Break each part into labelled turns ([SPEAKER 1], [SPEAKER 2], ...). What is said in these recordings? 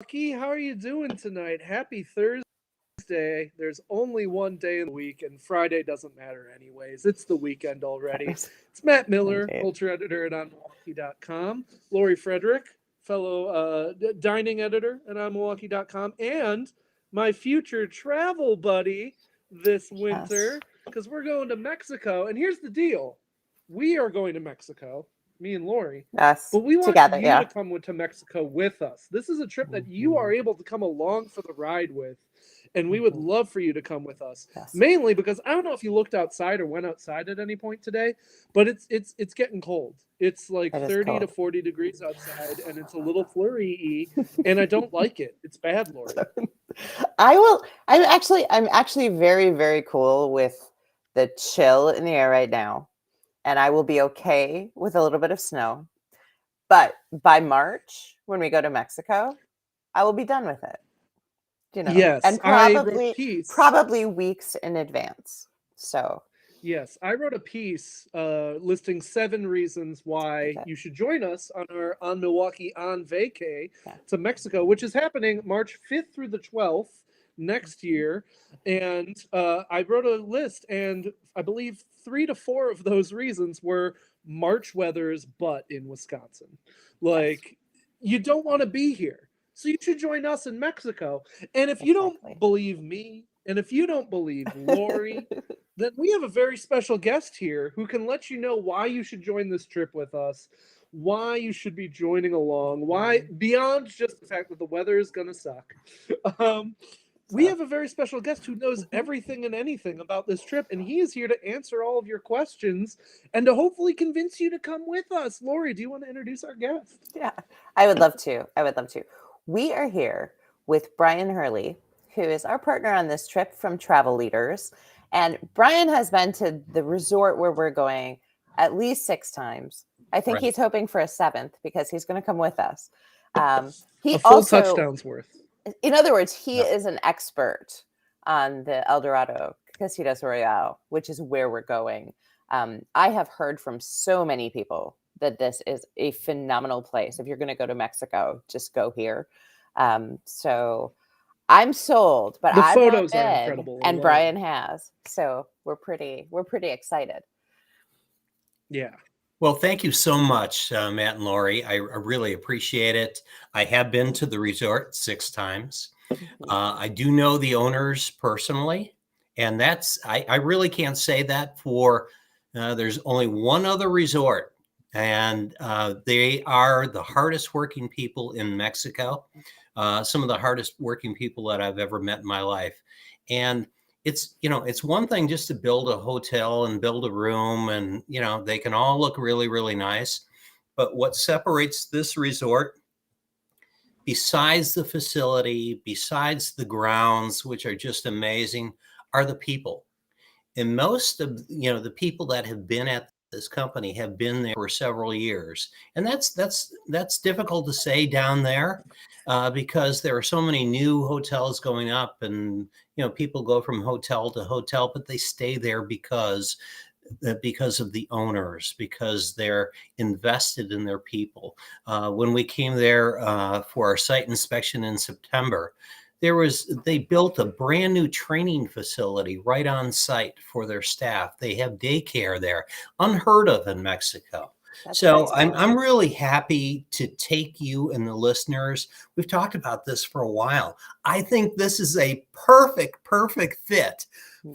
[SPEAKER 1] Lucky, how are you doing tonight? Happy Thursday. There's only one day in the week, and Friday doesn't matter anyways. It's the weekend already. It's Matt Miller,
[SPEAKER 2] Indeed.
[SPEAKER 1] culture editor at OnMilwaukee.com, Lori Frederick, fellow dining editor at OnMilwaukee.com, and my future travel buddy this
[SPEAKER 2] Yes.
[SPEAKER 1] winter, because we're going to Mexico. And here's the deal: we are going to Mexico, me and Lori,
[SPEAKER 2] Yes.
[SPEAKER 1] but we want
[SPEAKER 2] Together.
[SPEAKER 1] you
[SPEAKER 2] Yeah.
[SPEAKER 1] to come to Mexico with us. This is a trip that you
[SPEAKER 2] Hmm.
[SPEAKER 1] are able to come along for the ride with, and we would
[SPEAKER 2] Hmm.
[SPEAKER 1] love for you to come with us.
[SPEAKER 2] Yes.
[SPEAKER 1] Mainly because I don't know if you looked outside or went outside at any point today, but it's getting cold. It's like
[SPEAKER 2] It is
[SPEAKER 1] 30 to
[SPEAKER 2] cold.
[SPEAKER 1] 40 degrees outside, and it's a little flurry-y, and I don't like it. It's bad, Lori.
[SPEAKER 2] I will. I'm actually very, very cool with the chill in the air right now, and I will be okay with a little bit of snow. But by March, when we go to Mexico, I will be done with it.
[SPEAKER 1] Yes,
[SPEAKER 2] And
[SPEAKER 1] I wrote a
[SPEAKER 2] probably
[SPEAKER 1] piece.
[SPEAKER 2] probably weeks in advance. So
[SPEAKER 1] Yes, I wrote a piece listing 7 reasons why
[SPEAKER 2] okay,
[SPEAKER 1] you should join us on our On Milwaukee On Vacay
[SPEAKER 2] yeah.
[SPEAKER 1] to Mexico, which is happening March 5th through the 12th next year. And I wrote a list, and I believe 3 to 4 of those reasons were March weather's butt in Wisconsin.
[SPEAKER 2] Yes,
[SPEAKER 1] Like, you don't want to be here. So you should join us in Mexico. And if you don't
[SPEAKER 2] exactly.
[SPEAKER 1] believe me, and if you don't believe Lori, then we have a very special guest here who can let you know why you should join this trip with us, why you should be joining along, why,
[SPEAKER 2] Mhm.
[SPEAKER 1] beyond just the fact that the weather is going to suck. Um, we
[SPEAKER 2] So
[SPEAKER 1] have a very special guest who knows
[SPEAKER 2] mhm.
[SPEAKER 1] everything and anything about this trip, and he is here to answer all of your questions and to hopefully convince you to come with us. Lori, do you want to introduce our guest?
[SPEAKER 2] Yeah, I would love to. I would love to. We are here with Brian Hurley, who is our partner on this trip from Travel Leaders. And Brian has been to the resort where we're going at least 6 times. I think
[SPEAKER 3] Right.
[SPEAKER 2] he's hoping for a seventh because he's going to come with us.
[SPEAKER 1] A
[SPEAKER 2] He
[SPEAKER 1] full
[SPEAKER 2] also,
[SPEAKER 1] touchdown's worth.
[SPEAKER 2] in other words, he
[SPEAKER 3] Yeah.
[SPEAKER 2] is an expert on the El Dorado Casitas Royale, which is where we're going. I have heard from so many people that this is a phenomenal place. If you're going to go to Mexico, just go here. So I'm sold, but
[SPEAKER 1] The
[SPEAKER 2] I've not
[SPEAKER 1] photos are
[SPEAKER 2] been,
[SPEAKER 1] incredible
[SPEAKER 2] and
[SPEAKER 1] alone.
[SPEAKER 2] Brian has. So we're pretty excited.
[SPEAKER 1] Yeah.
[SPEAKER 3] Well, thank you so much, Matt and Lori. I really appreciate it. I have been to the resort 6 times.
[SPEAKER 2] Mhm.
[SPEAKER 3] I do know the owners personally, and I really can't say that for. There's only one other resort, and they are the hardest working people in Mexico. Some of the hardest working people that I've ever met in my life, and it's one thing just to build a hotel and build a room, and they can all look really, really nice, but what separates this resort, besides the facility, besides the grounds, which are just amazing, are the people. And most of the people that have been at this company have been there for several years, and that's difficult to say down there, because there are so many new hotels going up, and people go from hotel to hotel, but they stay there because of the owners, because they're invested in their people. When we came there for our site inspection in September, they built a brand new training facility right on site for their staff. They have daycare there, unheard of in Mexico.
[SPEAKER 2] That's
[SPEAKER 3] So
[SPEAKER 2] great.
[SPEAKER 3] I'm really happy to take you and the listeners. We've talked about this for a while. I think this is a perfect fit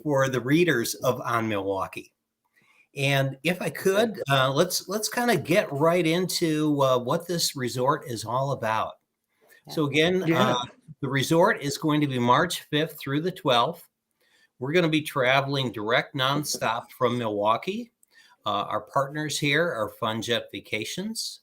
[SPEAKER 3] for the readers of On Milwaukee. And if I could, let's kind of get right into what this resort is all about.
[SPEAKER 2] Yeah.
[SPEAKER 3] So again,
[SPEAKER 1] Yeah.
[SPEAKER 3] the resort is going to be March 5th through the 12th. We're going to be traveling direct nonstop from Milwaukee. Our partners here are FunJet Vacations,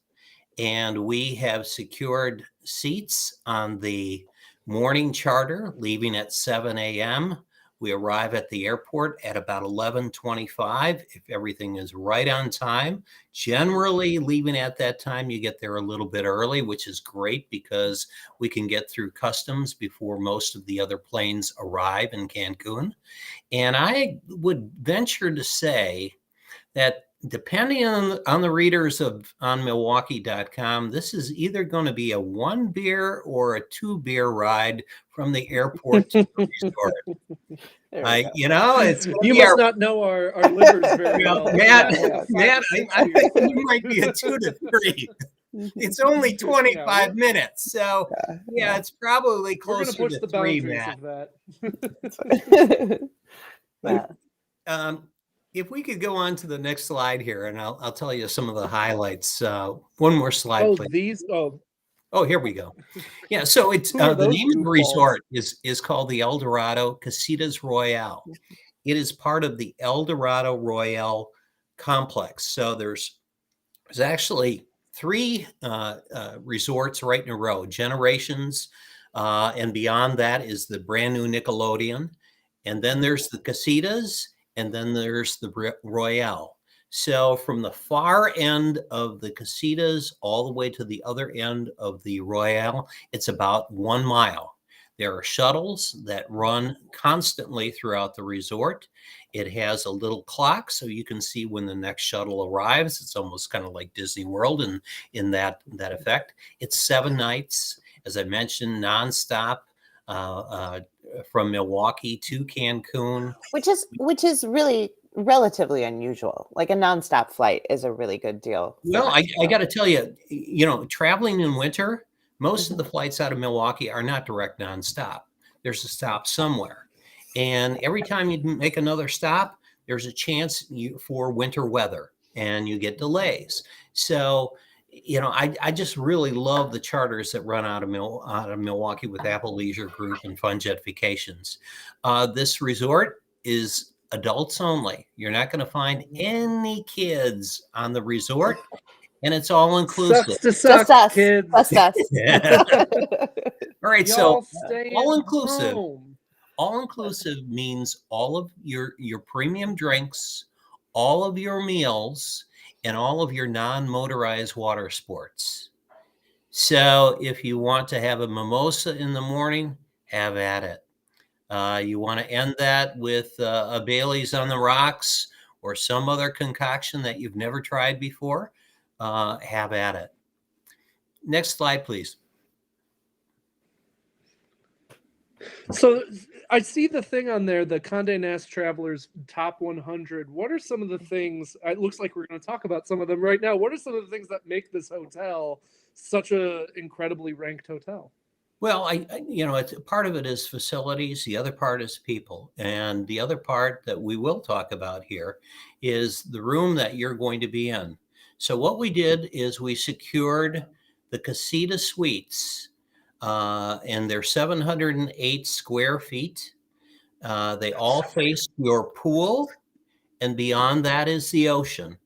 [SPEAKER 3] and we have secured seats on the morning charter leaving at 7 a.m. We arrive at the airport at about 11:25 if everything is right on time. Generally, leaving at that time, you get there a little bit early, which is great because we can get through customs before most of the other planes arrive in Cancun. And I would venture to say that depending on the readers of OnMilwaukee.com, this is either going to be a 1 beer or a 2 beer ride from the airport to the resort. It's going to
[SPEAKER 1] You
[SPEAKER 3] be
[SPEAKER 1] must not know our livers very well.
[SPEAKER 3] Matt,
[SPEAKER 1] That's a 5
[SPEAKER 3] Matt,
[SPEAKER 1] or 6
[SPEAKER 3] I
[SPEAKER 1] beers
[SPEAKER 3] think you
[SPEAKER 1] flight.
[SPEAKER 3] might be a 2 to 3. It's only 25 minutes, so yeah, it's probably
[SPEAKER 1] We're going to
[SPEAKER 3] closer
[SPEAKER 1] push
[SPEAKER 3] to
[SPEAKER 1] the
[SPEAKER 3] 3,
[SPEAKER 1] boundaries
[SPEAKER 3] Matt.
[SPEAKER 1] of that.
[SPEAKER 2] Yeah.
[SPEAKER 3] If we could go on to the next slide here, and I'll tell you some of the highlights. One more slide,
[SPEAKER 1] Oh,
[SPEAKER 3] please.
[SPEAKER 1] oh,
[SPEAKER 3] Here we go. Yeah, so it's
[SPEAKER 1] who are
[SPEAKER 3] the
[SPEAKER 1] those
[SPEAKER 3] name of the
[SPEAKER 1] goofballs?
[SPEAKER 3] resort is called the Dorado Casitas Royale. It is part of the Dorado Royale complex. So there's actually 3 resorts right in a row. Generations, and beyond that is the brand new Nickelodeon, and then there's the Casitas, and then there's the Royale. So from the far end of the Casitas all the way to the other end of the Royale, it's about 1 mile. There are shuttles that run constantly throughout the resort. It has a little clock so you can see when the next shuttle arrives. It's almost kind of like Disney World in that effect. It's 7 nights, as I mentioned, nonstop from Milwaukee to Cancun.
[SPEAKER 2] Which is really relatively unusual. Like a nonstop flight is a really good deal.
[SPEAKER 3] Well, I got to tell you, traveling in winter, most of the flights out of Milwaukee are not direct nonstop. There's a stop somewhere. And every time you make another stop, there's a chance for winter weather and you get delays. So, I just really love the charters that run out of Milwaukee with Apple Leisure Group and FunJet Vacations. This resort is adults only. You're not going to find any kids on the resort, and it's all inclusive.
[SPEAKER 1] Sucks to suck,
[SPEAKER 2] Just us,
[SPEAKER 1] kids.
[SPEAKER 2] just us.
[SPEAKER 3] Yeah. All right,
[SPEAKER 1] Y'all
[SPEAKER 3] so
[SPEAKER 1] stay
[SPEAKER 3] all
[SPEAKER 1] at
[SPEAKER 3] inclusive.
[SPEAKER 1] home.
[SPEAKER 3] All inclusive means all of your premium drinks, all of your meals, and all of your non-motorized water sports. So if you want to have a mimosa in the morning, have at it. You want to end that with a Bailey's on the rocks or some other concoction that you've never tried before, have at it. Next slide, please.
[SPEAKER 1] So I see the thing on there, the Condé Nast Travelers Top 100. What are some of the things? It looks like we're going to talk about some of them right now. What are some of the things that make this hotel such an incredibly ranked hotel?
[SPEAKER 3] Well, it's part of it is facilities. The other part is people. And the other part that we will talk about here is the room that you're going to be in. So what we did is we secured the Casita Suites, and they're 708 square feet. They all face your pool, and beyond that is the ocean.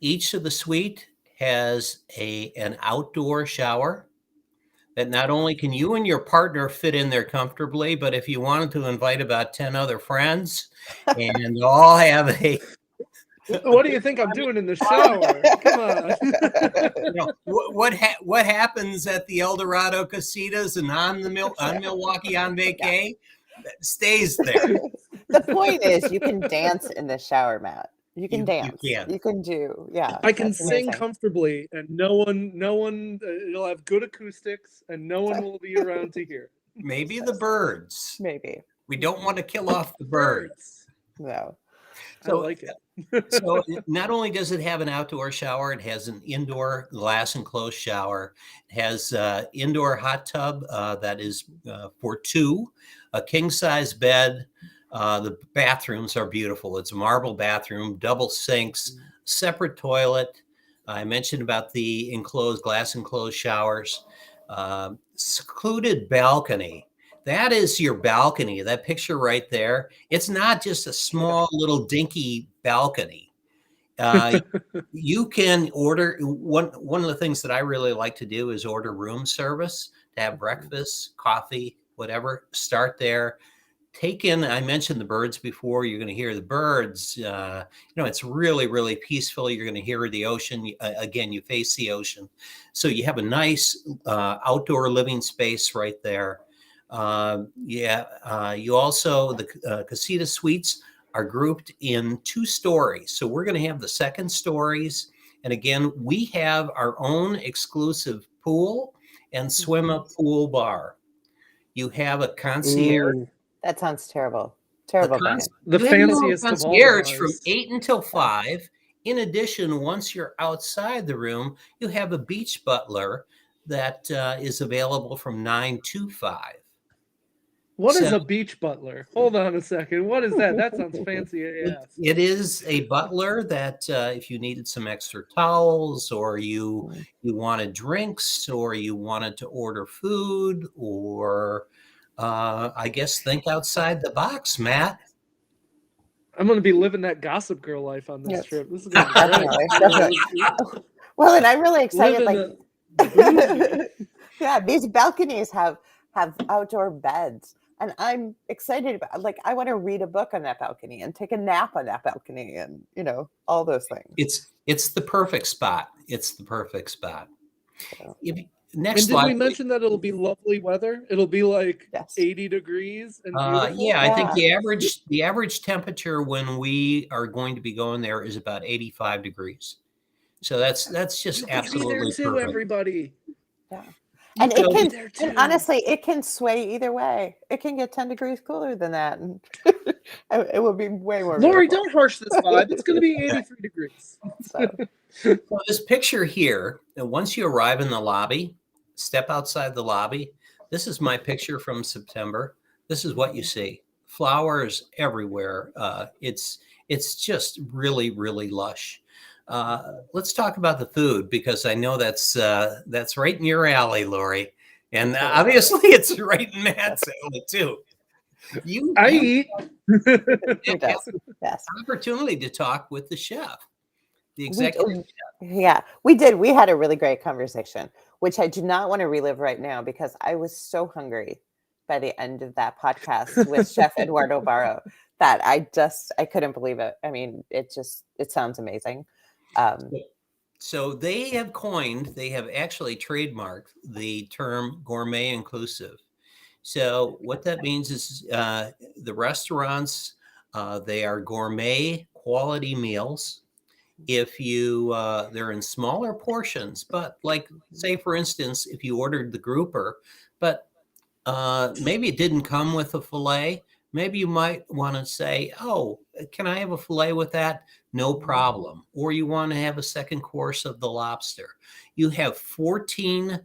[SPEAKER 3] Each of the suite has an outdoor shower that not only can you and your partner fit in there comfortably, but if you wanted to invite about 10 other friends and all have
[SPEAKER 1] What do you think I'm doing in the shower? Come on.
[SPEAKER 3] what happens at the Dorado Casitas and on Milwaukee OnVacay stays there.
[SPEAKER 2] The point is, you can dance in the shower, Matt. You can dance.
[SPEAKER 3] You
[SPEAKER 2] can do, yeah.
[SPEAKER 1] I can sing comfortably, and no one. You'll have good acoustics, and no one will be around to hear.
[SPEAKER 3] Maybe the birds.
[SPEAKER 2] Maybe
[SPEAKER 3] we don't want to kill off the birds.
[SPEAKER 2] No.
[SPEAKER 1] So, I like it.
[SPEAKER 3] So not only does it have an outdoor shower, it has an indoor glass enclosed shower. It has indoor hot tub that is for 2, a king size bed. The bathrooms are beautiful. It's a marble bathroom, double sinks, separate toilet. I mentioned about the glass enclosed showers, secluded balcony. That is your balcony. That picture right there. It's not just a small little dinky balcony. You can order one of the things that I really like to do is order room service to have breakfast, coffee, whatever. Start there. I mentioned the birds before. You're going to hear the birds. It's really, really peaceful. You're going to hear the ocean. Again, you face the ocean. So you have a nice outdoor living space right there. You also, the Casita Suites are grouped in 2 stories. So we're going to have the second stories. And again, we have our own exclusive pool and swim up pool bar. You have a concierge.
[SPEAKER 1] Ooh,
[SPEAKER 2] That sounds terrible. Terrible, Brian.
[SPEAKER 1] the
[SPEAKER 3] You have your own
[SPEAKER 1] fanciest of all the
[SPEAKER 3] concierge from
[SPEAKER 1] bars.
[SPEAKER 3] 8 until 5. In addition, once you're outside the room, you have a beach butler that is available from 9 to 5.
[SPEAKER 1] What is
[SPEAKER 3] So
[SPEAKER 1] a beach butler? Hold on a second. What is that? That sounds fancy AF.
[SPEAKER 3] it is a butler that if you needed some extra towels, or you wanted drinks, or you wanted to order food, or I guess think outside the box, Matt.
[SPEAKER 1] I'm going to be living that Gossip Girl life on this
[SPEAKER 2] Yes.
[SPEAKER 1] trip. This is going to be great.
[SPEAKER 2] Definitely. Well, and I'm really excited.
[SPEAKER 1] Living
[SPEAKER 2] Like,
[SPEAKER 1] bougie.
[SPEAKER 2] yeah, these balconies have outdoor beds, and I'm excited about. Like, I want to read a book on that balcony and take a nap on that balcony, and all those things.
[SPEAKER 3] It's the perfect spot. It's the perfect spot.
[SPEAKER 2] So,
[SPEAKER 3] Next
[SPEAKER 1] And did
[SPEAKER 3] slide.
[SPEAKER 1] we mention that it'll be lovely weather? It'll be like
[SPEAKER 2] yes.
[SPEAKER 1] 80 degrees and beautiful.
[SPEAKER 3] Yeah, I think
[SPEAKER 2] Yeah.
[SPEAKER 3] the average temperature when we are going to be going there is about 85 degrees. So that's just
[SPEAKER 1] You'll
[SPEAKER 3] absolutely
[SPEAKER 1] be there too,
[SPEAKER 3] perfect.
[SPEAKER 1] everybody.
[SPEAKER 2] Yeah. And
[SPEAKER 3] So-
[SPEAKER 2] it can,
[SPEAKER 1] there too.
[SPEAKER 2] and honestly, it can sway either way. It can get 10 degrees cooler than that, and it will be way more.
[SPEAKER 1] Lori,
[SPEAKER 2] beautiful.
[SPEAKER 1] don't harsh this vibe. It's going to be 83 degrees.
[SPEAKER 2] So,
[SPEAKER 3] So this picture here, and once you arrive in the lobby, step outside the lobby. This is my picture from September. This is what you see. Flowers everywhere. It's just really, really lush. Let's talk about the food, because I know that's right in your alley, Lori. And obviously it's right in Matt's alley too. You
[SPEAKER 1] I
[SPEAKER 3] have
[SPEAKER 1] eat.
[SPEAKER 2] who does? Yes.
[SPEAKER 3] an opportunity to talk with the chef, the
[SPEAKER 2] We,
[SPEAKER 3] executive.
[SPEAKER 2] yeah, we did. We had a really great conversation, which I do not want to relive right now because I was so hungry by the end of that podcast with Chef Eduardo Barro that I couldn't believe it. I mean, it sounds amazing.
[SPEAKER 3] So they have actually trademarked the term gourmet inclusive. So what that means is the restaurants, they are gourmet quality meals. If they're in smaller portions, but like, say, for instance, if you ordered the grouper, but maybe it didn't come with a fillet, maybe you might want to say, oh, can I have a fillet with that? No problem. Or you want to have a second course of the lobster. You have 14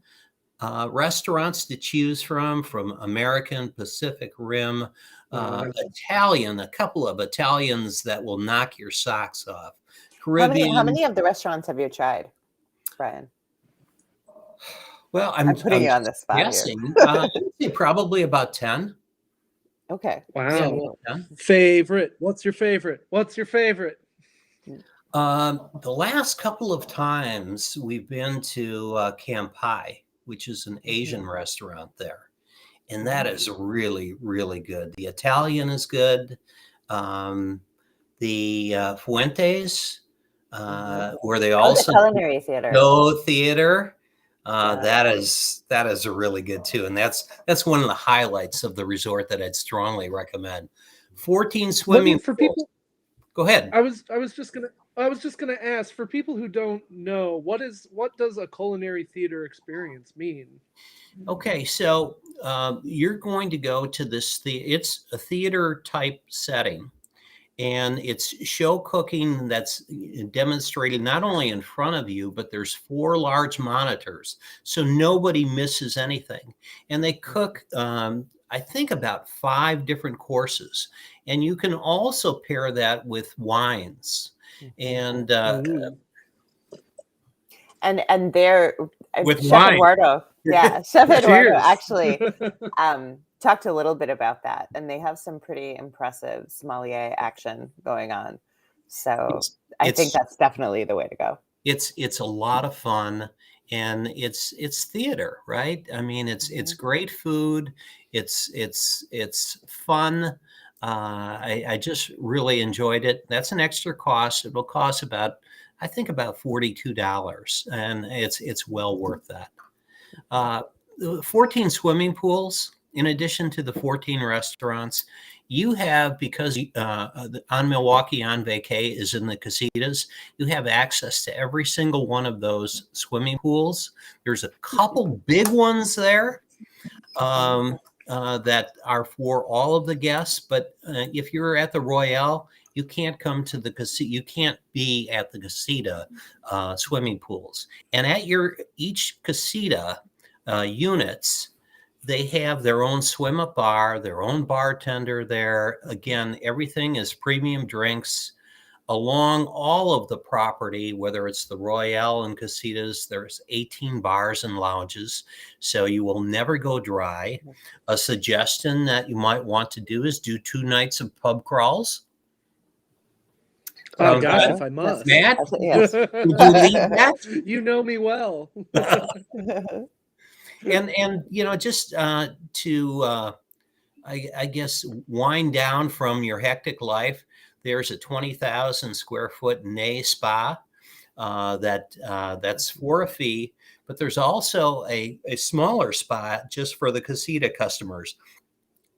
[SPEAKER 3] restaurants to choose from American, Pacific Rim, Italian, a couple of Italians that will knock your socks off. Caribbean.
[SPEAKER 2] How many of the restaurants have you tried, Brian?
[SPEAKER 3] Well,
[SPEAKER 2] I'm putting you on the spot
[SPEAKER 3] guessing, probably about 10.
[SPEAKER 2] Okay.
[SPEAKER 1] Wow.
[SPEAKER 2] So,
[SPEAKER 3] 10.
[SPEAKER 1] Favorite. What's your favorite? What's your favorite?
[SPEAKER 3] The last couple of times we've been to Kampai, which is an Asian restaurant there. And that is really, really good. The Italian is good. The Fuentes, where they also
[SPEAKER 2] the culinary theater.
[SPEAKER 3] go theater. That is a really good too, and that's one of the highlights of the resort that I'd strongly recommend. 14 swimming
[SPEAKER 1] for
[SPEAKER 3] pools.
[SPEAKER 1] people.
[SPEAKER 3] Go ahead.
[SPEAKER 1] I was just gonna ask, for people who don't know, what does a culinary theater experience mean?
[SPEAKER 3] Okay, so you're going to go to this. It's a theater type setting. And it's show cooking that's demonstrated not only in front of you, but there's 4 large monitors, so nobody misses anything. And they cook, I think, about 5 different courses. And you can also pair that with wines. And
[SPEAKER 2] and they're
[SPEAKER 3] with
[SPEAKER 2] Chef
[SPEAKER 3] wine.
[SPEAKER 2] Eduardo. Yeah, Chef Eduardo
[SPEAKER 1] Cheers.
[SPEAKER 2] actually talked a little bit about that, and they have some pretty impressive sommelier action going on. So I think that's definitely the way to go.
[SPEAKER 3] It's a lot of fun, and it's theater, right? I mean, it's great food. It's fun. I just really enjoyed it. That's an extra cost. It'll cost about $42, and it's well worth that. The 14 swimming pools, in addition to the 14 restaurants, you have, because OnMilwaukee OnVacay is in the casitas, you have access to every single one of those swimming pools. There's a couple big ones there that are for all of the guests, but if you're at the Royale, you can't come to the casita. You can't be at the casita swimming pools. And at each casita units, they have their own swim-up bar, their own bartender there. Again, everything is premium drinks along all of the property, whether it's the Royale and casitas. There's 18 bars and lounges, so you will never go dry. A suggestion that you might want to do is do 2 nights of pub crawls.
[SPEAKER 1] Oh gosh, if I must.
[SPEAKER 3] Matt,
[SPEAKER 2] Yes.
[SPEAKER 3] would you lead that?
[SPEAKER 1] You know me well.
[SPEAKER 3] And just to I guess wind down from your hectic life, there's a 20,000 square foot Nay spa that's for a fee, but there's also a smaller spa just for the casita customers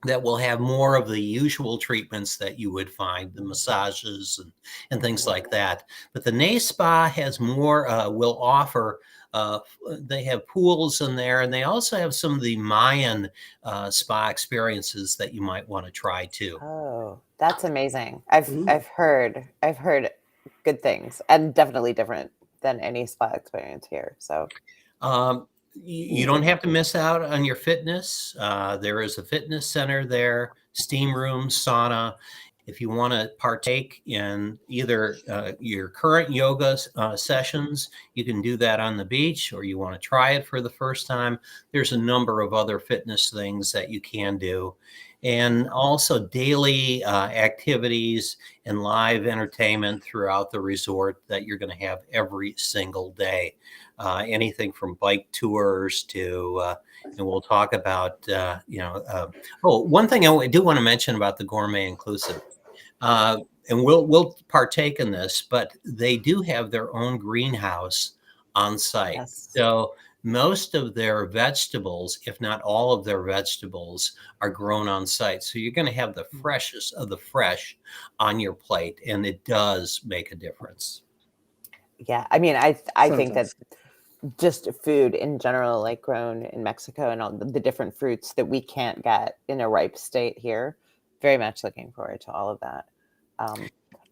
[SPEAKER 3] that will have more of the usual treatments that you would find, the massages and things like that. But the Nay Spa has more, will offer, they have pools in there, and they also have some of the Mayan spa experiences that you might want to try too.
[SPEAKER 2] Oh, that's amazing. I've heard good things, and definitely different than any spa experience here. So
[SPEAKER 3] you don't have to miss out on your fitness. There is a fitness center there, steam room, sauna. If you want to partake in either your current yoga sessions, you can do that on the beach, or you want to try it for the first time. There's a number of other fitness things that you can do. And also daily activities and live entertainment throughout the resort that you're going to have every single day. Anything from bike tours to, and we'll talk about, one thing I do want to mention about the Gourmet Inclusive, and we'll partake in this, but they do have their own greenhouse on site.
[SPEAKER 2] yes.
[SPEAKER 3] So most of their vegetables, if not all of their vegetables, are grown on site. So you're going to have the freshest of the fresh on your plate, and it does make a difference.
[SPEAKER 2] Yeah, I mean, I think that just food in general, like grown in Mexico, and all the different fruits that we can't get in a ripe state here. Very much looking forward to all of that.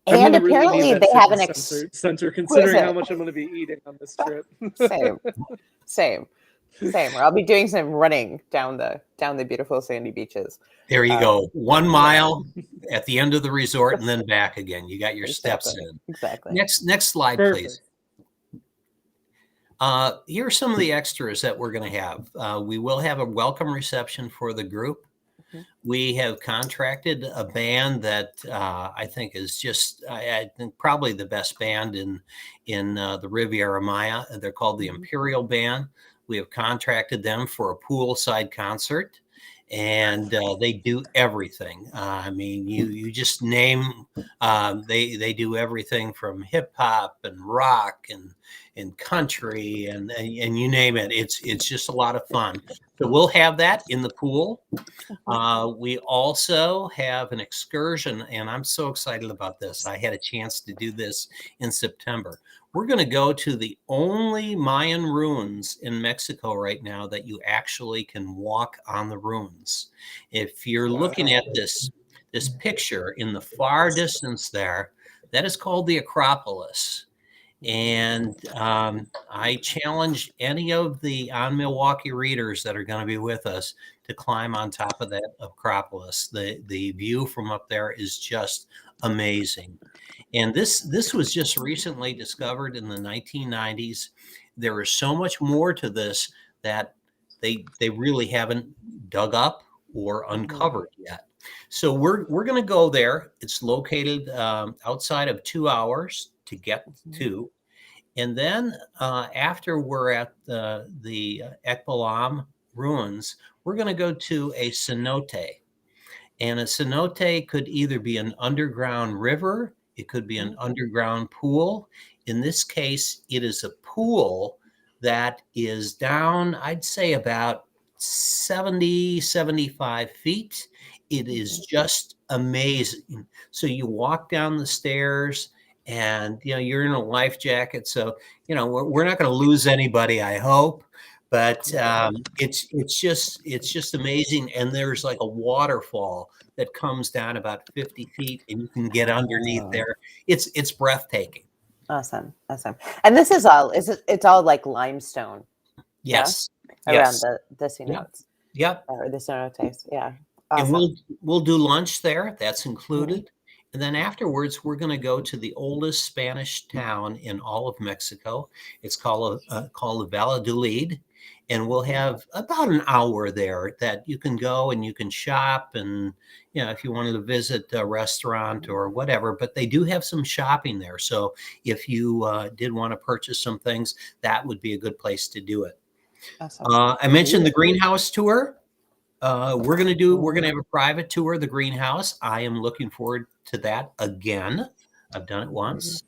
[SPEAKER 2] And apparently they have an
[SPEAKER 1] center considering how much I'm going to be eating on this trip.
[SPEAKER 2] Same. Where I'll be doing some running down the beautiful sandy beaches.
[SPEAKER 3] There you go. 1 mile at the end of the resort and then back again. You got your steps in.
[SPEAKER 2] Exactly.
[SPEAKER 3] Next slide,
[SPEAKER 1] Perfect.
[SPEAKER 3] please. Here are some of the extras that we're going to have. We will have a welcome reception for the group. Mm-hmm. We have contracted a band that I think is just, I think probably the best band in the Riviera Maya. They're called the Imperial Band. We have contracted them for a poolside concert, and they do everything. I mean, you just name, they do everything from hip hop and rock and country and you name it. It's just a lot of fun. So we'll have that in the pool. We also have an excursion, and I'm so excited about this. I had a chance to do this in September. We're going to go to the only Mayan ruins in Mexico right now that you actually can walk on the ruins. If you're looking at this picture in the far distance there, that is called the Acropolis. And I challenge any of the OnMilwaukee readers that are going to be with us to climb on top of that Acropolis. The view from up there is just amazing. And this was just recently discovered in the 1990s. There is so much more to this that they really haven't dug up or uncovered yet. So we're going to go there. It's located outside of 2 hours to get to. And then after we're at the Ekbalam ruins, we're going to go to a cenote. And a cenote could either be an underground river, it could be an underground pool. In this case, it is a pool that is down, I'd say about 70, 75 feet. It is just amazing. So you walk down the stairs, and you're in a life jacket. So we're not going to lose anybody, I hope. But it's just amazing. And there's like a waterfall that comes down about 50 feet, and you can get underneath there. It's breathtaking.
[SPEAKER 2] Awesome. And this is all it's all like limestone.
[SPEAKER 3] Yes.
[SPEAKER 2] Around
[SPEAKER 3] Yes.
[SPEAKER 2] the cenotes.
[SPEAKER 3] Yep.
[SPEAKER 2] Or the cenotes. Yeah.
[SPEAKER 3] And
[SPEAKER 2] Awesome.
[SPEAKER 3] we'll do lunch there. That's included. And then afterwards, we're going to go to the oldest Spanish town in all of Mexico. It's called Valladolid, and we'll have about an hour there that you can go and you can shop, and if you wanted to visit a restaurant or whatever. But they do have some shopping there, so if you did want to purchase some things, that would be a good place to do it.
[SPEAKER 2] Awesome.
[SPEAKER 3] I mentioned the greenhouse tour. We're going to have a private tour of the greenhouse. I am looking forward to that again. I've done it once,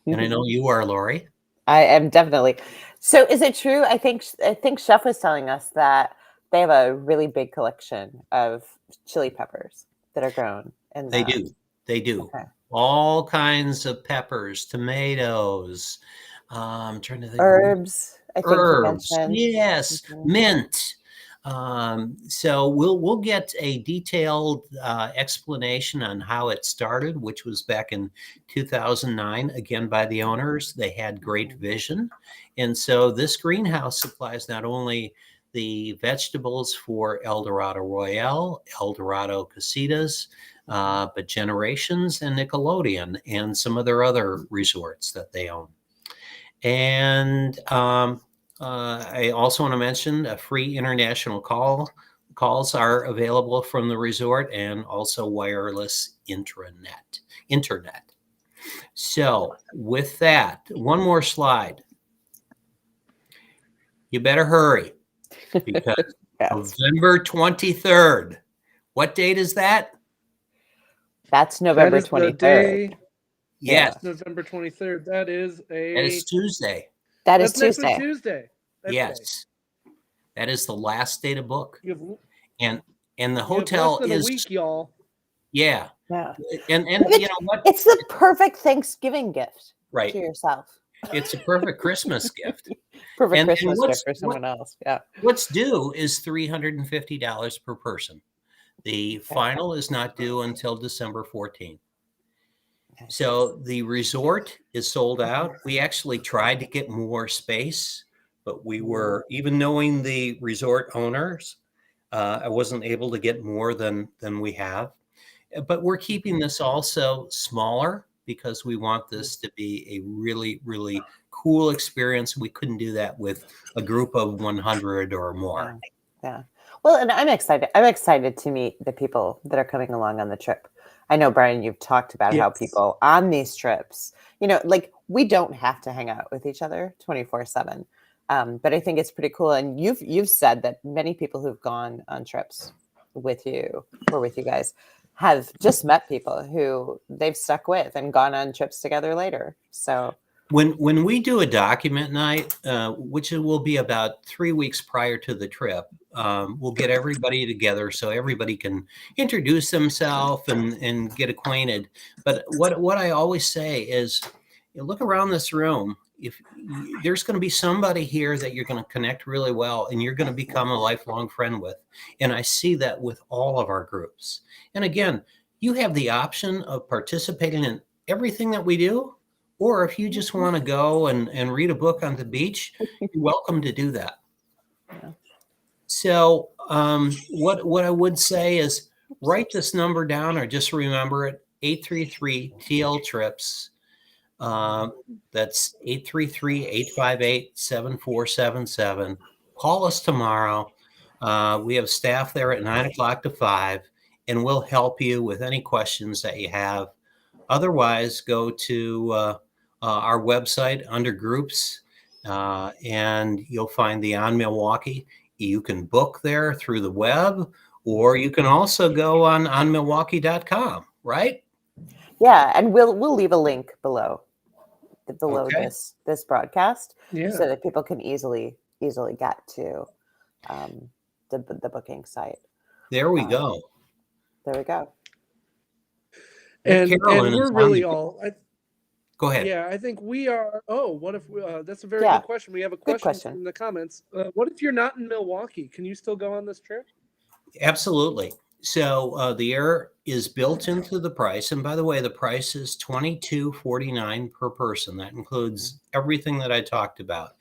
[SPEAKER 3] and I know you are, Lori.
[SPEAKER 2] I am definitely. So is it true? I think Chef was telling us that they have a really big collection of chili peppers that are grown. And
[SPEAKER 3] They do.
[SPEAKER 2] Okay.
[SPEAKER 3] All kinds of peppers, tomatoes. I'm trying to think.
[SPEAKER 2] Herbs. I think you mentioned.
[SPEAKER 3] Yes, mint. So we'll get a detailed explanation on how it started, which was back in 2009, again by the owners. They had great vision. And so this greenhouse supplies not only the vegetables for El Dorado Royale, El Dorado Casitas, but Generations and Nickelodeon and some of their other resorts that they own. And I also want to mention a free international calls are available from the resort, and also wireless internet. So with that, one more slide. You better hurry, because November 23rd. What date is that?
[SPEAKER 2] That's November 23rd.
[SPEAKER 3] Yes.
[SPEAKER 1] That's November 23rd. That is
[SPEAKER 3] Tuesday.
[SPEAKER 2] That's
[SPEAKER 1] Tuesday.
[SPEAKER 2] Next
[SPEAKER 1] Tuesday.
[SPEAKER 3] Yes. That is the last day to book. And the
[SPEAKER 1] you
[SPEAKER 3] hotel
[SPEAKER 1] have less than
[SPEAKER 3] is
[SPEAKER 1] a week, y'all.
[SPEAKER 3] Yeah. And
[SPEAKER 2] it's,
[SPEAKER 3] you know what?
[SPEAKER 2] It's the perfect Thanksgiving gift to yourself.
[SPEAKER 3] It's a perfect Christmas gift.
[SPEAKER 2] Perfect Christmas gift for someone else. Yeah.
[SPEAKER 3] What's due is $350 per person. The final is not due until December 14th. So the resort is sold out. We actually tried to get more space, but we were, even knowing the resort owners, I wasn't able to get more than we have. But we're keeping this also smaller because we want this to be a really, really cool experience. We couldn't do that with a group of 100 or more.
[SPEAKER 2] Yeah. Well, and I'm excited. I'm excited to meet the people that are coming along on the trip. I know, Brian, you've talked about how people on these trips, like we don't have to hang out with each other 24/7. But I think it's pretty cool. And you've said that many people who've gone on trips with you or with you guys have just met people who they've stuck with and gone on trips together later. So
[SPEAKER 3] when we do a document night, which will be about 3 weeks prior to the trip, we'll get everybody together so everybody can introduce themselves and get acquainted. But what I always say is, look around this room. If there's going to be somebody here that you're going to connect really well and you're going to become a lifelong friend with. And I see that with all of our groups. And again, you have the option of participating in everything that we do. Or if you just want to go and read a book on the beach, you're welcome to do that.
[SPEAKER 2] Yeah.
[SPEAKER 3] So what I would say is write this number down or just remember it, 833-TL-TRIPS. That's 833-858-7477. Call us tomorrow. We have staff there at 9 o'clock to 5, and we'll help you with any questions that you have. Otherwise, go to our website under groups, and you'll find the OnMilwaukee. You can book there through the web, or you can also go on onmilwaukee.com, right?
[SPEAKER 2] Yeah, and we'll leave a link below this broadcast, so that people can easily get to the booking site.
[SPEAKER 3] There we go.
[SPEAKER 2] There we go.
[SPEAKER 1] And
[SPEAKER 3] Carolyn
[SPEAKER 1] we're
[SPEAKER 3] is on
[SPEAKER 1] really
[SPEAKER 3] the-
[SPEAKER 1] all.
[SPEAKER 3] Go ahead.
[SPEAKER 1] Yeah, I think we are. Oh, what if that's a very
[SPEAKER 2] Yeah,
[SPEAKER 1] good question. We have a
[SPEAKER 2] good
[SPEAKER 1] question
[SPEAKER 2] question.
[SPEAKER 1] in the comments. What if you're not in Milwaukee? Can you still go on this trip?
[SPEAKER 3] Absolutely. So the air is built into the price, and by the way, the price is $22.49 per person. That includes everything that I talked about,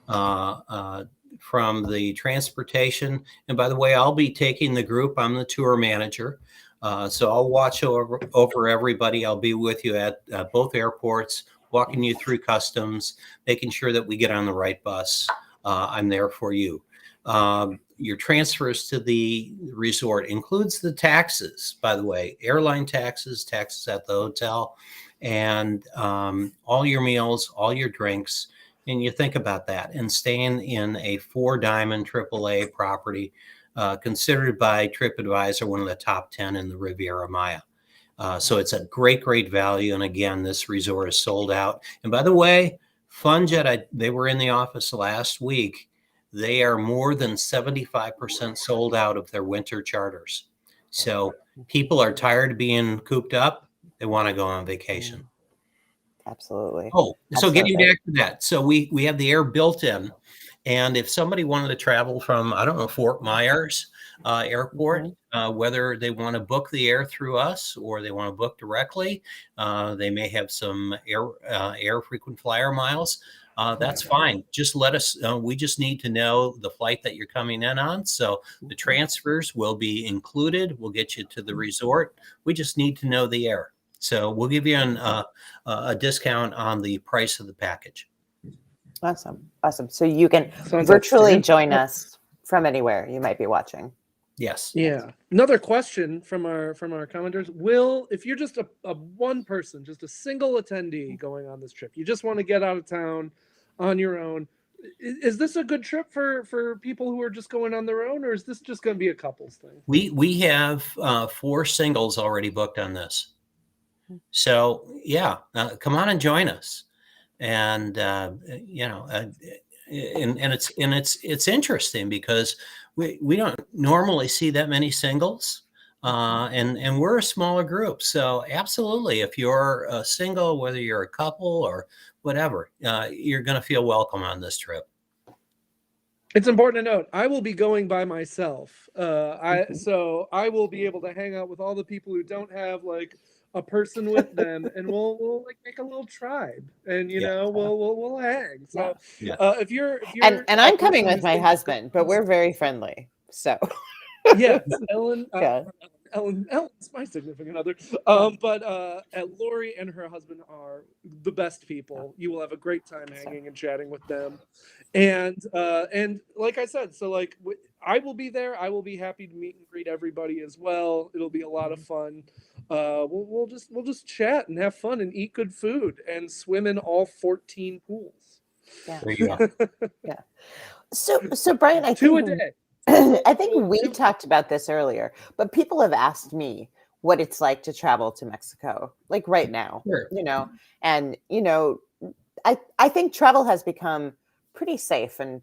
[SPEAKER 3] uh, uh, from the transportation. And by the way, I'll be taking the group. I'm the tour manager, so I'll watch over everybody. I'll be with you at both airports, walking you through customs, making sure that we get on the right bus. I'm there for you. Your transfers to the resort includes the taxes, by the way, airline taxes, taxes at the hotel, and all your meals, all your drinks. And you think about that, and staying in a 4-diamond AAA property, considered by TripAdvisor one of the top 10 in the Riviera Maya. So it's a great, great value. And again, this resort is sold out. And by the way, FunJet, they were in the office last week. They are more than 75% sold out of their winter charters. So people are tired of being cooped up. They want to go on vacation.
[SPEAKER 2] Absolutely.
[SPEAKER 3] Oh, so getting
[SPEAKER 2] Absolutely.
[SPEAKER 3] back to that. So we have the air built in. And if somebody wanted to travel from, I don't know, Fort Myers Airport, whether they want to book the air through us or they want to book directly, they may have some air frequent flyer miles. That's fine. Just let us know. We just need to know the flight that you're coming in on. So the transfers will be included. We'll get you to the resort. We just need to know the air. So we'll give you a discount on the price of the package.
[SPEAKER 2] Awesome. Awesome. So you can
[SPEAKER 1] Sounds
[SPEAKER 2] virtually
[SPEAKER 1] outstanding.
[SPEAKER 2] join us from anywhere you might be watching.
[SPEAKER 3] Yes.
[SPEAKER 1] Yeah. Another question from our commenters. If you're just a one person, just a single attendee going on this trip, you just want to get out of town on your own, is this a good trip for people who are just going on their own, or is this just going to be a couples thing?
[SPEAKER 3] We have 4 singles already booked on this. So yeah, come on and join us. And and it's interesting because we don't normally see that many singles, and we're a smaller group. So absolutely, if you're a single, whether you're a couple or whatever, you're going to feel welcome on this trip.
[SPEAKER 1] It's important to note, I will be going by myself. So I will be able to hang out with all the people who don't have like a person with them, and we'll like make a little tribe, and we'll hang. So
[SPEAKER 3] Yeah.
[SPEAKER 1] if you're
[SPEAKER 2] And
[SPEAKER 1] a
[SPEAKER 2] I'm coming
[SPEAKER 1] person
[SPEAKER 2] with
[SPEAKER 1] who's
[SPEAKER 2] my
[SPEAKER 1] thinking-
[SPEAKER 2] husband, but we're very friendly. So
[SPEAKER 1] yes, Ellen.
[SPEAKER 2] Yeah.
[SPEAKER 1] Ellen's my significant other. But Lori and her husband are the best people. You will have a great time hanging and chatting with them. And like I said, so like I will be there. I will be happy to meet and greet everybody as well. It'll be a lot of fun. We'll just chat and have fun and eat good food and swim in all 14 pools.
[SPEAKER 2] Yeah.
[SPEAKER 3] There you go.
[SPEAKER 2] Yeah. So Brian, I
[SPEAKER 1] 2 a
[SPEAKER 2] think
[SPEAKER 1] day.
[SPEAKER 2] I think we talked about this earlier, but people have asked me what it's like to travel to Mexico, like right now,
[SPEAKER 3] Sure.
[SPEAKER 2] and I think travel has become pretty safe, and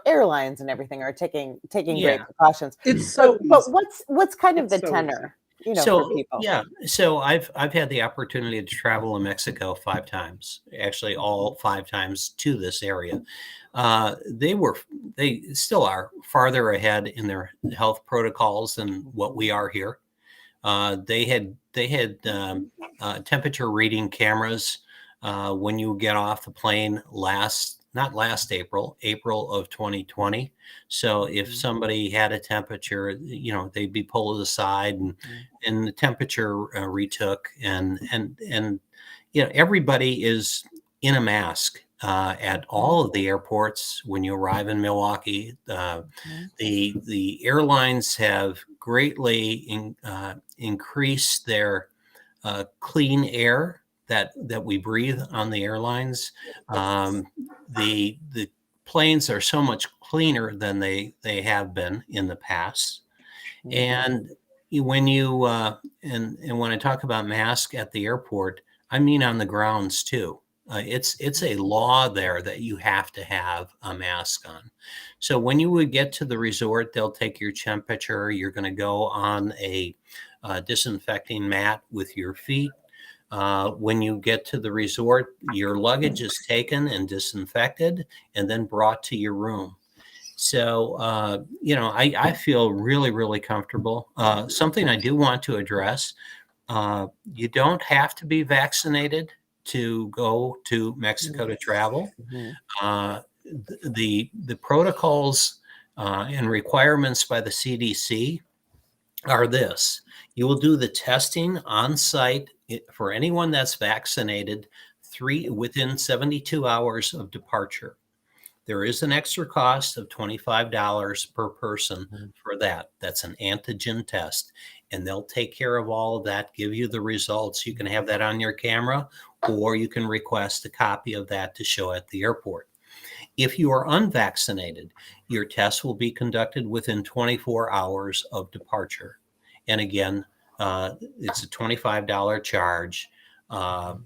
[SPEAKER 2] airlines and everything are taking
[SPEAKER 3] Yeah.
[SPEAKER 2] great precautions.
[SPEAKER 1] It's so
[SPEAKER 2] But
[SPEAKER 1] easy.
[SPEAKER 2] what's kind of
[SPEAKER 1] It's
[SPEAKER 2] the
[SPEAKER 1] so
[SPEAKER 2] tenor, for
[SPEAKER 3] So
[SPEAKER 2] people?
[SPEAKER 3] yeah, so I've had the opportunity to travel in Mexico 5 times, actually all 5 times to this area. They still are farther ahead in their health protocols than what we are here. They had temperature reading cameras when you get off the plane not last April of 2020. So if somebody had a temperature, they'd be pulled aside and the temperature retook, and everybody is in a mask at all of the airports when you arrive in Milwaukee. The airlines have greatly increased their clean air that we breathe on the airlines. The planes are so much cleaner than they have been in the past. And when and when I talk about mask at the airport, I mean on the grounds too. It's a law there that you have to have a mask on. So when you would get to the resort, they'll take your temperature. You're going to go on a disinfecting mat with your feet. When you get to the resort, your luggage is taken and disinfected and then brought to your room. So, I feel really, really comfortable. Something I do want to address, you don't have to be vaccinated to go to Mexico to travel.
[SPEAKER 2] Mhm.
[SPEAKER 3] The protocols and requirements by the CDC are this: you will do the testing on site for anyone that's vaccinated within 72 hours of departure. There is an extra cost of $25 per person for that. That's an antigen test, and they'll take care of all of that, give you the results. You can have that on your camera, or you can request a copy of that to show at the airport. If you are unvaccinated, your test will be conducted within 24 hours of departure. And again, it's a $25 charge. And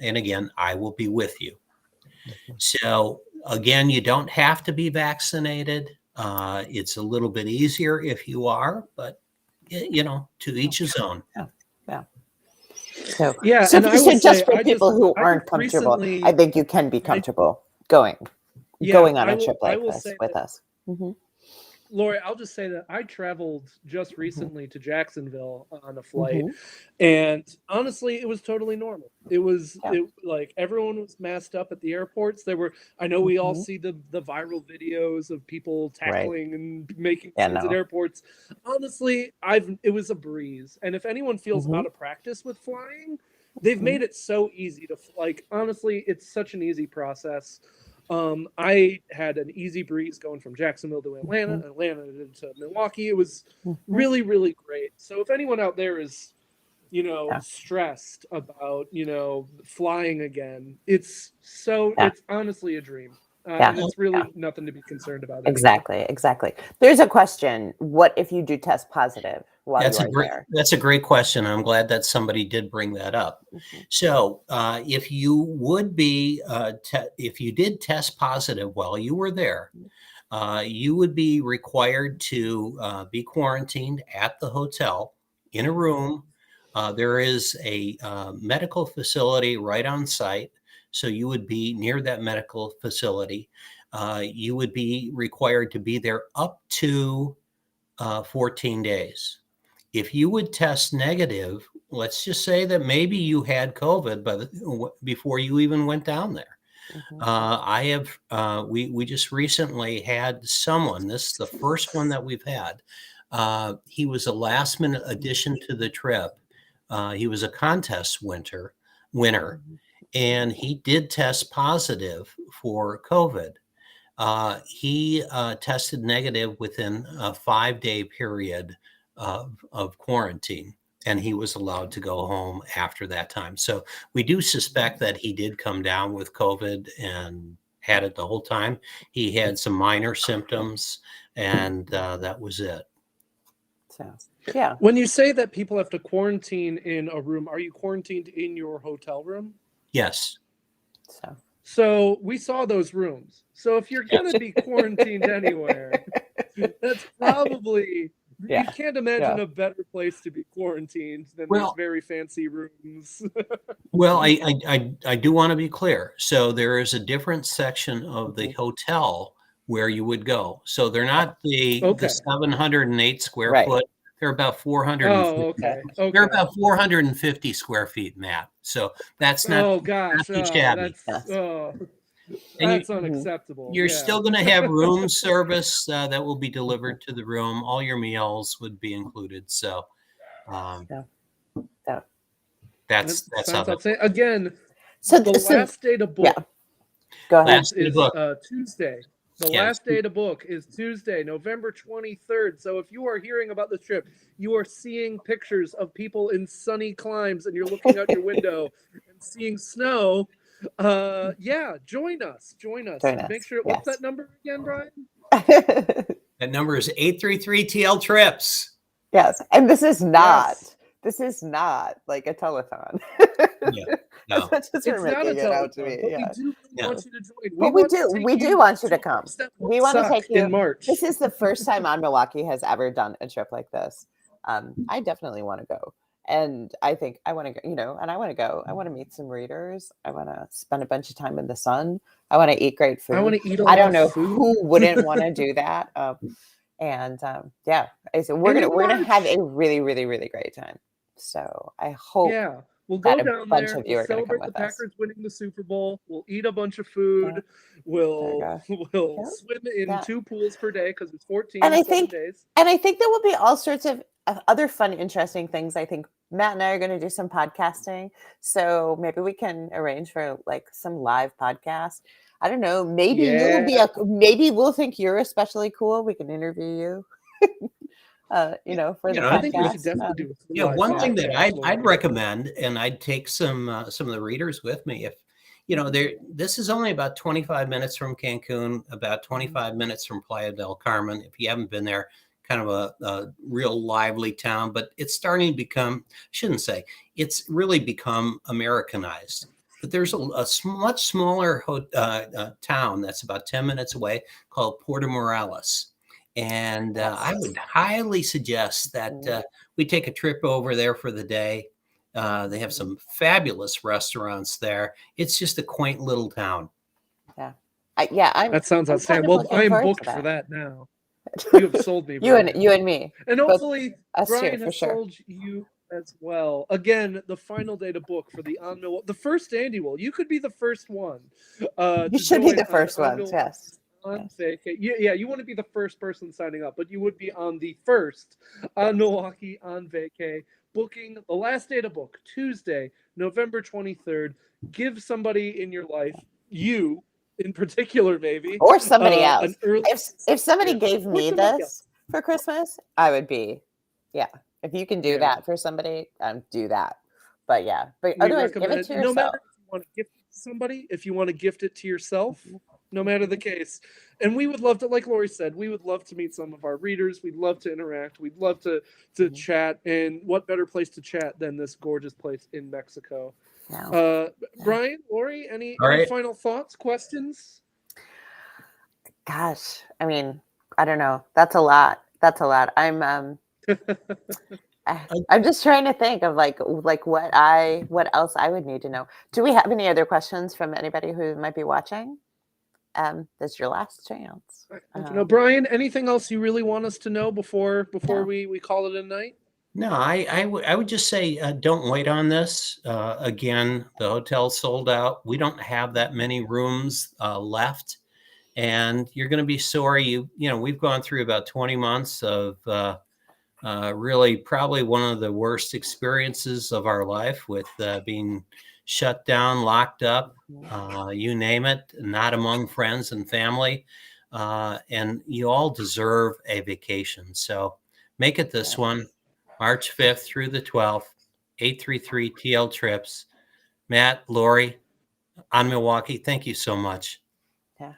[SPEAKER 3] again, I will be with you. So again, you don't have to be vaccinated. It's a little bit easier if you are, but to each his own.
[SPEAKER 2] Yeah. So,
[SPEAKER 1] Yeah,
[SPEAKER 2] so,
[SPEAKER 1] and I
[SPEAKER 2] so
[SPEAKER 1] will
[SPEAKER 2] just
[SPEAKER 1] say,
[SPEAKER 2] for people who
[SPEAKER 1] I
[SPEAKER 2] aren't
[SPEAKER 1] just
[SPEAKER 2] comfortable,
[SPEAKER 1] recently,
[SPEAKER 2] I think you can be comfortable going
[SPEAKER 1] yeah,
[SPEAKER 2] on
[SPEAKER 1] I
[SPEAKER 2] a
[SPEAKER 1] will,
[SPEAKER 2] trip
[SPEAKER 1] I
[SPEAKER 2] like
[SPEAKER 1] will
[SPEAKER 2] this
[SPEAKER 1] say
[SPEAKER 2] with
[SPEAKER 1] that,
[SPEAKER 2] us. Mhm.
[SPEAKER 1] Lori, I'll just say that I traveled just recently to Jacksonville on a flight,
[SPEAKER 2] Mhm.
[SPEAKER 1] and honestly, it was totally normal.
[SPEAKER 2] Yeah.
[SPEAKER 1] Like everyone was masked up at the airports. I know we all
[SPEAKER 2] Mhm.
[SPEAKER 1] see the viral videos of people
[SPEAKER 2] Right.
[SPEAKER 1] tackling and making
[SPEAKER 2] Yeah.
[SPEAKER 1] scenes at
[SPEAKER 2] No.
[SPEAKER 1] airports. Honestly, it was a breeze. And if anyone feels
[SPEAKER 2] Mhm.
[SPEAKER 1] out of practice with flying, they've
[SPEAKER 2] Mhm.
[SPEAKER 1] made it so easy to like. Honestly, it's such an easy process. I had an easy breeze going from Jacksonville to Atlanta,
[SPEAKER 2] Mhm.
[SPEAKER 1] Atlanta to Milwaukee. It was
[SPEAKER 2] Mhm.
[SPEAKER 1] really, really great. So if anyone out there is,
[SPEAKER 2] Yeah.
[SPEAKER 1] stressed about, flying again,
[SPEAKER 2] Yeah.
[SPEAKER 1] it's honestly a dream.
[SPEAKER 2] Yeah.
[SPEAKER 1] And it's really nothing to be concerned about anymore.
[SPEAKER 2] Exactly. There's a question. What if you do test positive while you are there?
[SPEAKER 3] That's a great question. I'm glad that somebody did bring that up.
[SPEAKER 2] Mhm.
[SPEAKER 3] So, if you would be, if you did test positive while you were there, you would be required to be quarantined at the hotel in a room. There is a medical facility right on site, so you would be near that medical facility. You would be required to be there up to 14 days. If you would test negative, let's just say that maybe you had COVID before you even went down there.
[SPEAKER 2] Mhm.
[SPEAKER 3] We just recently had someone, this is the first one that we've had. He was a last minute addition to the trip. He was a contest winner,
[SPEAKER 2] Mhm.
[SPEAKER 3] and he did test positive for COVID. He tested negative within a 5-day period of quarantine, and he was allowed to go home after that time. So we do suspect that he did come down with COVID and had it the whole time. He had some minor symptoms, and that was it.
[SPEAKER 2] So, yeah.
[SPEAKER 1] When you say that people have to quarantine in a room, are you quarantined in your hotel room?
[SPEAKER 3] Yes.
[SPEAKER 2] So,
[SPEAKER 1] So we saw those rooms. So if you're going to be quarantined anywhere, that's probably,
[SPEAKER 2] yeah.
[SPEAKER 1] you can't imagine
[SPEAKER 2] Yeah.
[SPEAKER 1] a better place to be quarantined than these
[SPEAKER 3] Well,
[SPEAKER 1] very fancy rooms.
[SPEAKER 3] Well, I do want to be clear. So there is a different section of the
[SPEAKER 2] Mhm.
[SPEAKER 3] hotel where you would go. So they're not the
[SPEAKER 1] Okay.
[SPEAKER 3] 708 square
[SPEAKER 2] Right.
[SPEAKER 3] foot. They're about 450.
[SPEAKER 1] Oh, okay.
[SPEAKER 3] They're
[SPEAKER 1] Okay.
[SPEAKER 3] about 450 square feet, Matt. So that's not
[SPEAKER 1] Oh gosh.
[SPEAKER 3] too shabby.
[SPEAKER 2] Yes.
[SPEAKER 3] And
[SPEAKER 1] That's
[SPEAKER 2] Mhm.
[SPEAKER 1] unacceptable.
[SPEAKER 3] you're
[SPEAKER 1] Yeah.
[SPEAKER 3] still going to have room service that will be delivered to the room. All your meals would be included. So um,
[SPEAKER 2] Yeah. So,
[SPEAKER 1] That
[SPEAKER 3] that's how
[SPEAKER 1] sounds
[SPEAKER 3] that
[SPEAKER 1] insane.
[SPEAKER 3] works.
[SPEAKER 1] Again,
[SPEAKER 2] so,
[SPEAKER 1] the last day to
[SPEAKER 2] yeah.
[SPEAKER 1] book
[SPEAKER 2] Go ahead.
[SPEAKER 3] Last in the
[SPEAKER 1] is
[SPEAKER 3] book.
[SPEAKER 1] Tuesday. The
[SPEAKER 3] Yes.
[SPEAKER 1] last day to book is Tuesday, November 23rd. So if you are hearing about this trip, you are seeing pictures of people in sunny climes and you're looking out your window and seeing snow. Yeah, join us. Join us.
[SPEAKER 2] Join
[SPEAKER 1] Make
[SPEAKER 2] us.
[SPEAKER 1] sure, what's
[SPEAKER 2] Yes.
[SPEAKER 1] that number again, Brian?
[SPEAKER 3] That number is 833 TL Trips.
[SPEAKER 2] Yes. And this is
[SPEAKER 1] Yes.
[SPEAKER 2] not like a telethon.
[SPEAKER 3] Yeah. No.
[SPEAKER 2] As much as we're
[SPEAKER 1] It's not a
[SPEAKER 2] making it out to
[SPEAKER 1] telethon,
[SPEAKER 2] be.
[SPEAKER 1] but
[SPEAKER 2] Yeah.
[SPEAKER 1] we do really
[SPEAKER 3] Yeah.
[SPEAKER 1] want you to join.
[SPEAKER 2] But we do want you to come. We want to take you
[SPEAKER 1] in March.
[SPEAKER 2] This is the first time OnMilwaukee has ever done a trip like this. I definitely want to go. And I think I want to go, and I want to go. I want to meet some readers. I want to spend a bunch of time in the sun. I want to eat great food.
[SPEAKER 1] I want to eat a
[SPEAKER 2] I
[SPEAKER 1] lot
[SPEAKER 2] don't
[SPEAKER 1] of
[SPEAKER 2] know
[SPEAKER 1] food.
[SPEAKER 2] who wouldn't want to do that. Yeah, so we're
[SPEAKER 1] And in
[SPEAKER 2] gonna have
[SPEAKER 1] March.
[SPEAKER 2] a really, really, really great time. So I hope
[SPEAKER 1] Yeah, we'll go
[SPEAKER 2] that a
[SPEAKER 1] down
[SPEAKER 2] bunch
[SPEAKER 1] there.
[SPEAKER 2] of you
[SPEAKER 1] We'll
[SPEAKER 2] are going to come
[SPEAKER 1] celebrate the
[SPEAKER 2] with us.
[SPEAKER 1] Packers winning the Super Bowl. We'll eat a bunch of
[SPEAKER 2] Yeah.
[SPEAKER 1] food.
[SPEAKER 2] There
[SPEAKER 1] We'll
[SPEAKER 2] you
[SPEAKER 1] we'll
[SPEAKER 2] Yeah.
[SPEAKER 1] swim in
[SPEAKER 2] Yeah.
[SPEAKER 1] 2 pools per day because it's 14
[SPEAKER 2] And I
[SPEAKER 1] 7
[SPEAKER 2] think
[SPEAKER 1] days.
[SPEAKER 2] I think there will be all sorts of other fun, interesting things. I think Matt and I are going to do some podcasting, so maybe we can arrange for like some live podcast. I don't know. Maybe you'll be maybe we'll think you're especially cool. We can interview you. For the podcast.
[SPEAKER 1] I think we should definitely do it.
[SPEAKER 3] Yeah, one thing that I'd recommend, and I'd take some of the readers with me, if this is only about 25 minutes from Cancun, about 25 minutes from Playa del Carmen. If you haven't been there, kind of a real lively town, but it's starting to become, it's really become Americanized. But there's a much smaller town that's about 10 minutes away called Puerto Morales. And I would highly suggest that we take a trip over there for the day. They have some fabulous restaurants there. It's just a quaint little town.
[SPEAKER 2] Yeah.
[SPEAKER 1] That sounds outstanding. Well, I am booked for that now. You have sold me.
[SPEAKER 2] you and me.
[SPEAKER 1] And hopefully Brian
[SPEAKER 2] for
[SPEAKER 1] has
[SPEAKER 2] sure.
[SPEAKER 1] sold you as well. Again, the final day to book for the OnMilwaukee, the first annual. You could be the first one.
[SPEAKER 2] You should be the first one. Yes.
[SPEAKER 1] OnVacay. Yeah, you want to be the first person signing up, but you would be on the first OnMilwaukee OnVacay booking. The last day to book, Tuesday, November 23rd. Give somebody in your life, you in particular, maybe,
[SPEAKER 2] or somebody else.
[SPEAKER 1] An early
[SPEAKER 2] if somebody gave me this for Christmas, I would be, If you can do that for somebody, do that. But otherwise, give it to yourself.
[SPEAKER 1] No matter if you want to gift it to somebody, if you want to gift it to yourself, no matter the case. And we would love to, like Lori said, we would love to meet some of our readers. We'd love to interact. We'd love to chat. And what better place to chat than this gorgeous place in Mexico? Brian, Lori, any final thoughts, questions?
[SPEAKER 2] Gosh, I mean, I don't know. That's a lot. I'm just trying to think of like what else I would need to know. Do we have any other questions from anybody who might be watching? This is your last chance.
[SPEAKER 1] Brian, anything else you really want us to know before we call it a night?
[SPEAKER 3] No, I would just say don't wait on this. Again, the hotel's sold out. We don't have that many rooms left, and you're going to be sorry. We've gone through about 20 months of really probably one of the worst experiences of our life with being shut down, locked up, you name it, not among friends and family. And you all deserve a vacation. So make it this one. March 5th through the 12th, 833 TL Trips. Matt, Lori, OnMilwaukee, thank you so much.
[SPEAKER 1] Yeah.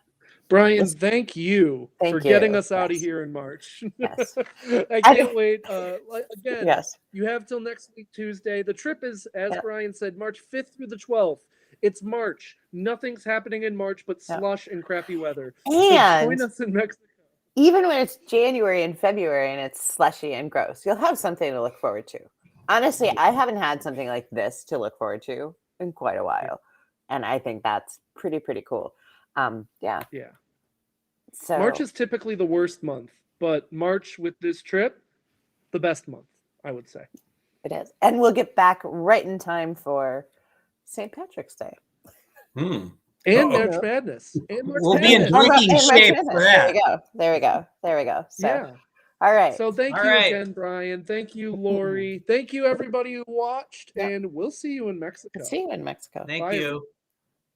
[SPEAKER 1] Brian, thank you for getting us out of here in March.
[SPEAKER 2] Yes.
[SPEAKER 1] I can't wait. Again, you have till next week, Tuesday. The trip is, as Brian said, March 5th through the 12th. It's March. Nothing's happening in March but slush and crappy weather.
[SPEAKER 2] And
[SPEAKER 1] so join us in Mexico.
[SPEAKER 2] Even when it's January and February and it's slushy and gross, you'll have something to look forward to. Honestly, I haven't had something like this to look forward to in quite a while. And I think that's pretty cool. Yeah. So
[SPEAKER 1] March is typically the worst month, but March with this trip, the best month, I would say.
[SPEAKER 2] It is. And we'll get back right in time for St. Patrick's Day.
[SPEAKER 1] And March Madness.
[SPEAKER 3] We'll be in drinking shape for that.
[SPEAKER 2] There we go. So, all right.
[SPEAKER 1] So thank you again, Brian. Thank you, Lori. Thank you, everybody who watched. And we'll see you in Mexico.
[SPEAKER 2] See you in Mexico.
[SPEAKER 3] Thank you.